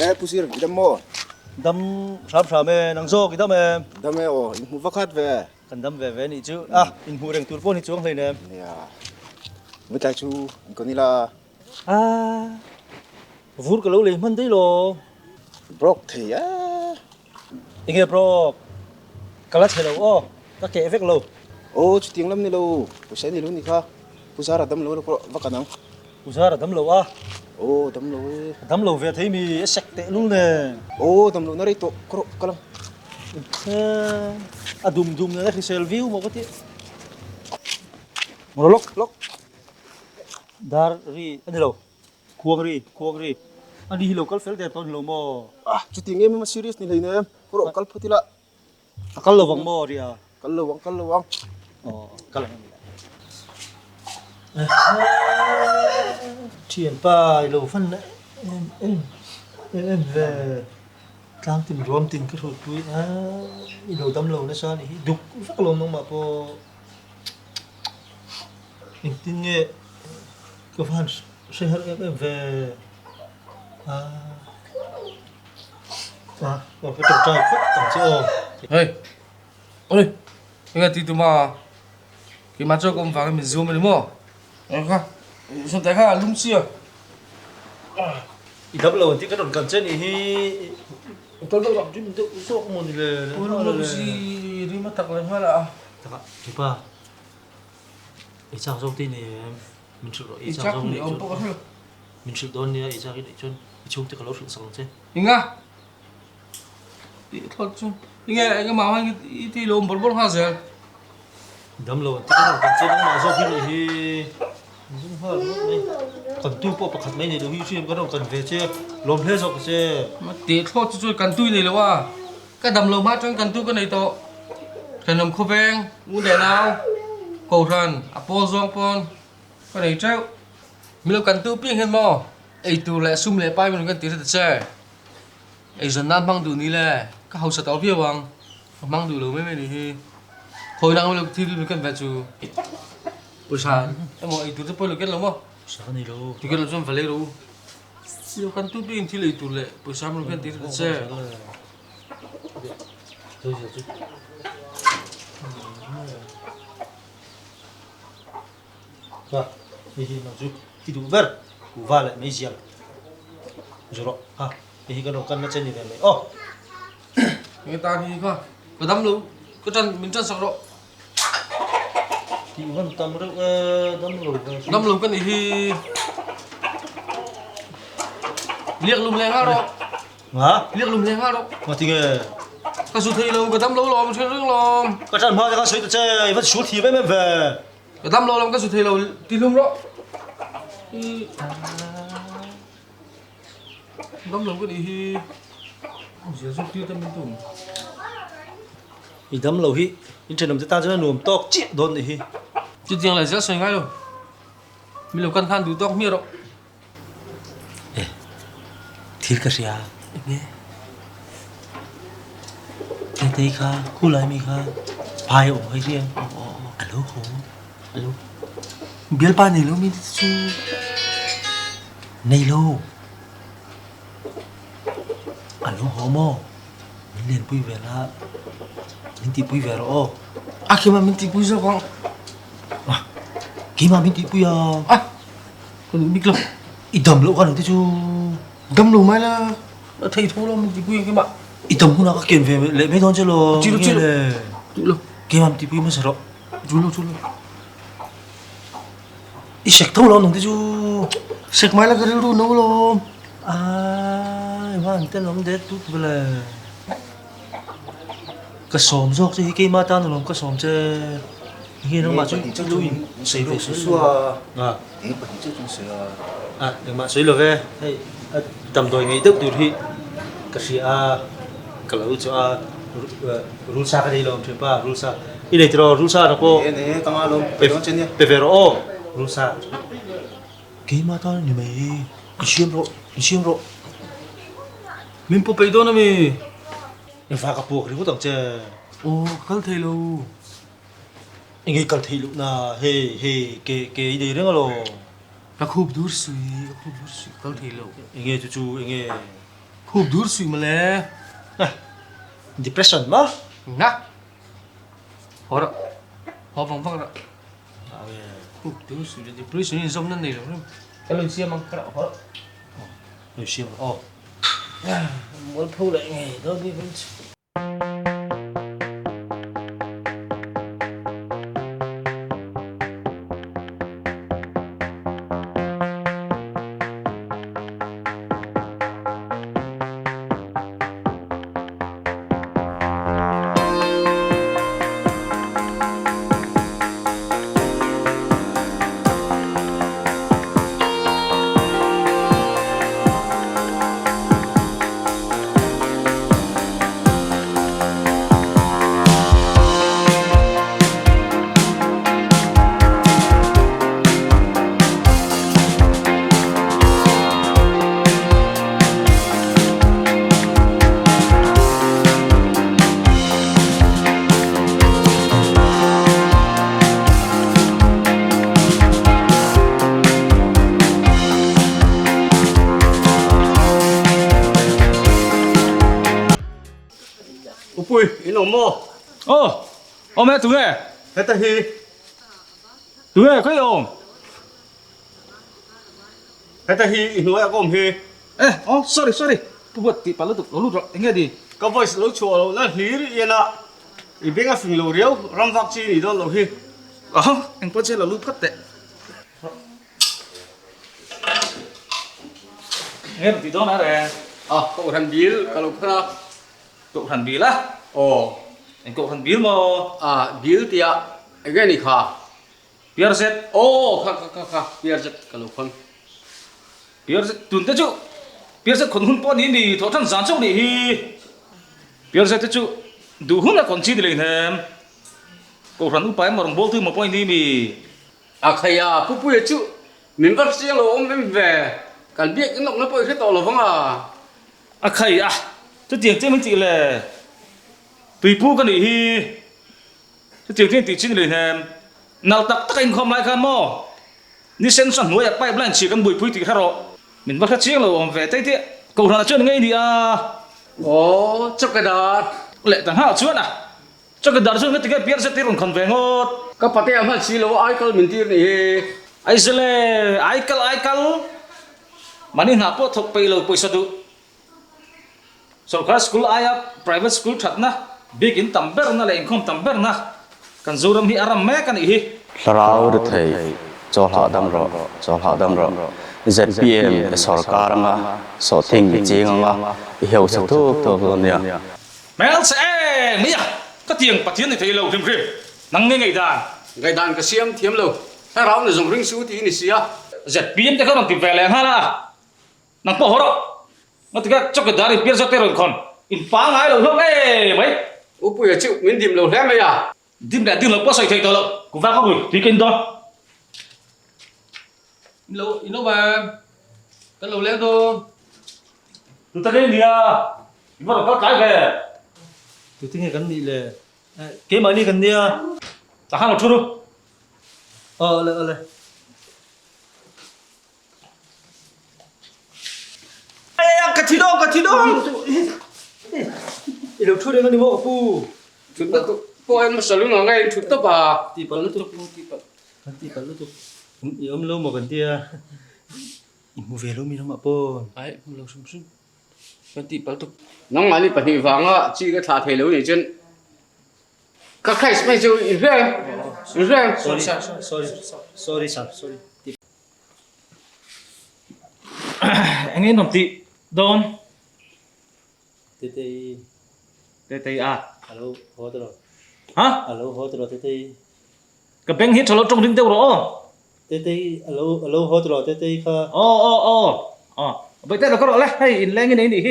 pusir idam mo. Đâm sám sám em nắng gió cái đâm em. Dam o, mu vakat ve. Cần đâm về này chứ. À, in hùa đèn tuột phone xuống lên em. Ya. Mu tai chu, ko ni la À, vút cái lỗ lên mất đấy lo. brok the ya. Anh nghe bro, cái lá chè lâu, các kẻ phết lâu. Oh, chu ting lam ni lo. Pusai ni lo ni kha. Pusara dam lo ko vakanang. Usa là đâm lâu à. Oh, dam lo. Đâm lâu về thấy mi sạch tệ luôn nè. Oh, dam lo na ri to kro kalang. À đùm này khi selfie mà có thể. Mo lok. Dar ri, anh lâu. Kuang ri. Anh đi lâu cái phết đẹp tôn lâu mò. Ah, chu ting em ma serious ni lein em. Kro kal phutila. Akal lâu vắng mò ri à. Kal lo wang. Cái là chuyện ba lâu phân đấy em về đang tìm rôm tìm cái hồi tuổi lâu tâm lâu nó sao này đục rất lâu nó mà po em tin nghe cái phần sẽ hết em về và cái trò chơi khuất tầng chữ Hey, ôi, nghe tí tụi mà cái mặt cho con vào cái mình zoom mình đúng không? Không, xong tại khác lung xìa. ít tâm lâu thì cái đòn cần chân thì tôi đâu làm chứ mình tự số một là Ôi, lung xì đi mà thật là hoa là. Thứ ba, ít sao thông tin này mình chịu rồi ít sao Chắc thông thì tin ông bố thôi. mình chịu đón nha ít sao cái để chôn chung thì cái lỗ sụn sòng chứ Hình à? Đi thôi chứ. Nghe cái màu anh thì lồm bốn bốn hoa rồi. đâm lâu thì cái đòn cần chân mà do khi này thì cũng hơi này còn tu bộ bạc mấy này được huy chuyên cái đòn cần về chứ lồm hết rồi chứ Mà tí thôi chứ cần tui này là à. Cái đầm lầu mát trong cần tui cái này to. Thần nằm khô vang, muốn để nào? Cầu thần, apple giông pon. Cái này treo. Mình lâu cần tui piêng hết mò. Ấy tu lại sum lại pai mình cần tí thật chơi. Ấy dần nan mang đủ ní lẹ. Các hậu sợ tao phía bằng. Mang đủ lâu mấy mấy thì hồi nào mình thì mình cần về chú. Buổi sáng em mọi tu rất bôi được kết lắm không? sao này đâu Thì kết lắm xong phải lấy đâu. Lâu cần tui piêng thì lấy tu lẹ. Buổi sáng mình cần tí thật chơi. tôi giờ chứ và thì nó chú thì đủ ver cú va lại mấy giang rồi ha thì cái đòn cần nó chân như thế này Người ta thì không. Có đâm luôn. Có chân mình chân sọc độ. thì vẫn tầm được tầm rồi Đâm luôn cái này thì liệng lùm lên đâu. hả Liệng lùm lên đâu. mà thì nghe Cái số thì lâu cái đâm lâu lòm chơi nước lòm. cái trận hoa cái suy chơi vẫn số thì mới về Cái đâm lâu lòm cái số thì lâu thì lùm đó. Đâm lâu cái này thì giờ giúp tiêu tâm mình tùng. thì tầm lâu hi in trên nằm ta cho nó nuông tóc chết đòn này hi Chứ tiếng lại rất xoay ngay rồi. Mình lâu căn than đủ tóc miệt đâu. thiệt cái gì à nghe cái tay kha khu lại mi kha pai ổ hay riêng alo hổ alo biết ba này luôn mi chú này lô alo hổ mò mình liền bui về là mình tìm bui về rồi À khi mà mình tìm bùi ra không? khi mà mình tìm bui À còn biết lắm. ít tầm lỗ con được chú Đâm lâu mai là thầy thôi là mình tìm bùi cái bạn. ít tầm cũng là các kiện về lệ mấy thôn chứ lo Chú lâu. khi mà mình tìm bui mới sợ rồi Chú lâu. ít sạch thâu lo được chú Sạch mai là cái rượu nấu lòm. à mà tên lắm đấy tút về là cái xóm dọc thì cái mà ta nó làm cái xóm chứ khi nó mà chú chú xây về Suwa. à Eh, pa chu chung se. à đừng mà xây lừa về hay tầm tuổi ngày tức tuổi thì cái gì à cái lâu cho rusa cái gì làm chuyện ba rusa ini đây rồi rusa nó có Eh, ne tanga lo. Pe don chen ya. Pevero rusa cái mà ta như mày cái xiêm rồi Mình po pay doon na mi. em pha cặp buộc thì có tổng chơi Oh, kal thầy lâu. anh ấy cần thị lúc nào cái gì đó lo Aku betul sih, kal thầy lâu. anh ấy chú anh ấy Khúc đứa suy mà lẽ depression mà nè họ đó họ vòng vòng đó khúc đứa suy là depression in giống này rồi cái lời xiêm mang cái đó họ đó lời xiêm muốn thu lại ngày đó đi vẫn Ui, ino mo. mẹ tụi nghe Thế ta hi. tụi nghe cái ồn Thế ta hi ino ya gom hi. sorry buat ti palu tu lalu tinggal di Ka voice lo chuo lo hli ri ina. I benga fing lo riau ram vak chi ni do lo hi. anh có chơi lalu cắt tệ nghe một tí đó nữa rồi à cậu thằng bill kalau kena cậu thằng bí lá oh anh cậu thằng bí mà à bill tia cái này kha biar set oh kha biar jet kalau khan biar set tuần tới chú biar set con hun po ní đi thọ thằng gián trong đi hi biar set tới chú đủ hun là còn chi đi lên thêm cậu thằng upay mà đồng bố thứ mà point đi mi à kaya pupu ya chu min bắt siang lo om em về cần biết cái nọng nó bơi cái tàu là vâng à khay cái tiền trên mình chỉ là tùy pu cái này hi cái tiền trên tỷ chín lên thêm nào tập tất anh không lại khăn mò ni sen son nuôi bay blan chỉ cần bùi pui thì kharo mình bắt chiếc là om về tây tiệt cậu thằng chơi ngay đi oh chắc cái đó lệ thằng hao chuột cho cái đợt xuống cái biar sẽ tiêu còn về ngót các bạn em hả xí lo ai kalau min tir ni ai sẽ là ai cal mà nên học có thuộc bây giờ poi tu सरकार स्कूल आया private school ठगना big in tamber na le income tamber na kan zuram hi aram me kan hi Sarau de thei cho họ đam ro ZPM sarkar nga so thing bi ching nga hiểu sa thu to nia mel se mi ya ka tiang pathian ni thei lo thim khrim nang nge ngai dan cái đàn cái xiêm thiếm lâu ta rau này dùng ring su tí này xí à ZPM te ka ron ti vele ha la nang po horo ngatika chok dari pier sa teron kon in pa ngai lo hong mấy úp bùi chịu miếng điểm lâu thế mày à dim đã tin lo po sai thei to lo ku va ko gui ti ken do lâu ino ba cái lâu lẽ thôi tu ta cái nia mà có cái về tu tin cái ni le cái mà ni cái nia ta hang lo chu le cái thi đó đâu chu đến đi bộ phu chút đó cô em mà xử lý nó ngay chút đó bà ti palu tu yom lo mo kan tia imu velo mi no ma pon ai lâu sum sum cái tí bảo tục nóng mà đi bật hình vàng á chỉ cái thả thể lâu này chân các khách mấy chú in rèm sorry anh ấy nằm tị don tê alo hốt rồi hả alo hốt rồi tê cái beng hit cho nó trong đinh tiêu rồi tê alo hốt rồi tê kha vậy tê là có rồi đấy hay in lên cái này đi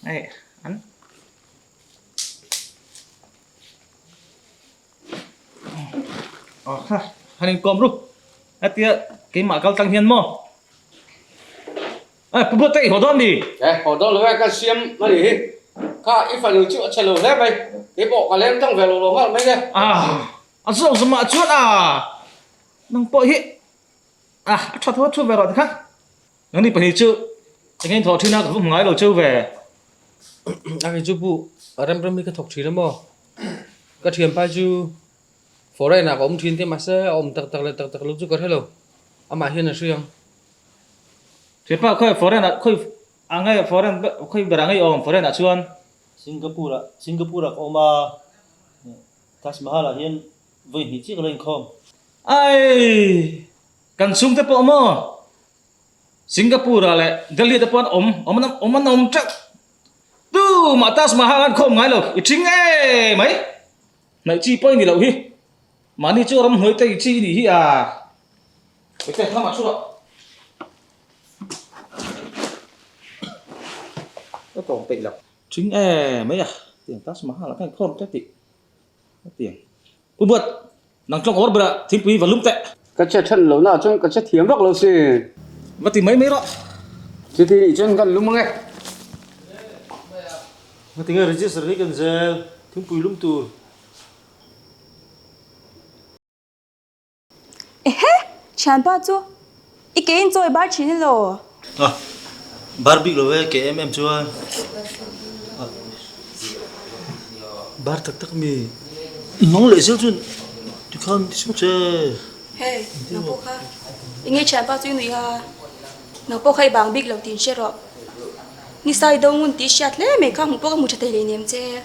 này anh anh com ru tia cái mã cao tăng hiền mo bữa tay hồ đom đi họ đó là cái xiêm mà đi cả ít phần chịu chạy lâu thế mày cái bộ cái lên trong về lâu lâu mấy cái anh sao mà chuột nang po hi cho thôi về rồi khác nó đi phải chữ anh ấy thọ thiên nào cũng không nói đâu trâu về cái chú bu ở đây mi cái thọc chỉ lắm mò cái thiềm pai chú phố đây nào có ông thiên thế mà sẽ ông tặc lúc chú có thế đâu mà hiền là siêng thế pa khơi phố đây là khơi anh ấy phố đây khơi bờ anh ấy ông phố đây là chuan Singapore oma Taj Mahal là hiện với hình chiếc lên không ai cần sung thế po mo Singapore là Delhi thế po ông chắc tu mà Taj Mahal không ngay đâu chính ấy mấy này chi point gì đâu hi mà đi chưa làm hơi tay chi đi hi à cái tay nó mà chút đó cái còn tị lắm chính mấy à tiền Taj Mahal là cái không chắc tị tiền ui bớt nằm trong ổ bữa thiên quý và lúng tệ cái chết thân lâu nào trong cái chết thiếm vắc lâu xì và tìm mấy đó chứ thì chân gần lúc nghe mà tiếng người register đi cần giờ chúng quý lung tù Chan ba chu i ke in choi bar chin lo Barbie rồi cái em chưa bar tak mi nóng lệ siêu chun thì không siêu chơi hey no po kha inge chan ba chu ni ha no po khai bang big lo tin she ro ni sai do ngun ti shat le me kha mu po ka mu chate le nem che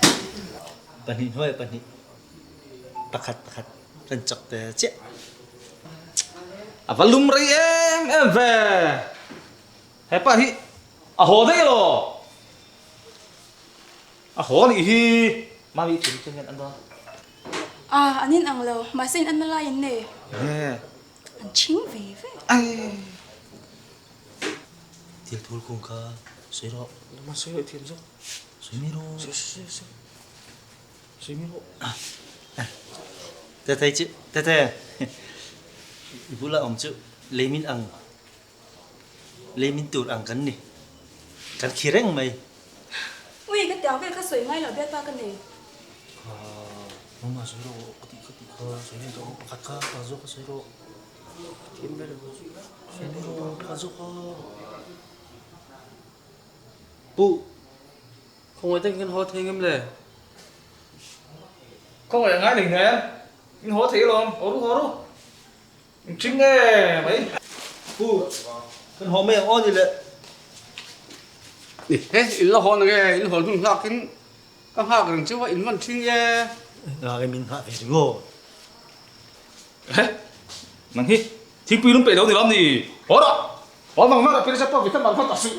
bản hình hơi bản hình pakat chân chọc té chết à và lúng rồi em về hay pa hi à hồ thế rồi à hồ này hi mà bị chỉnh chân ăn đó anin ang lo ma sin an la yin ne nè an ching ve ve ai tiền thua cùng cả sấy đó mà sấy lại tiền rồi sấy mi đâu sấy mi hộ tê chứ tê vũ là ông chứ lấy min tụt ăn cắn nè cắn khí răng mày ui cái tao cái soi ngai lo bet pa ka ne 엄마 저기로 어디 저기로 가까 가져가 저기로 저기로 가져가 bu không ai tên cái hoa thêm em lệ không phải ngay đỉnh này anh hố thế luôn hố đâu chính nghe mấy 부 그건 험해 어디래 thế in là hòn nghe in hòn hùng hạc in các hạc rằng chứว่า in văn chuyên nghe 야 민하 배지고 năng hi thiên quy lúng bể đâu thì làm gì hố đó hố bằng mắt là phía sau phía thân bằng phát tạo sự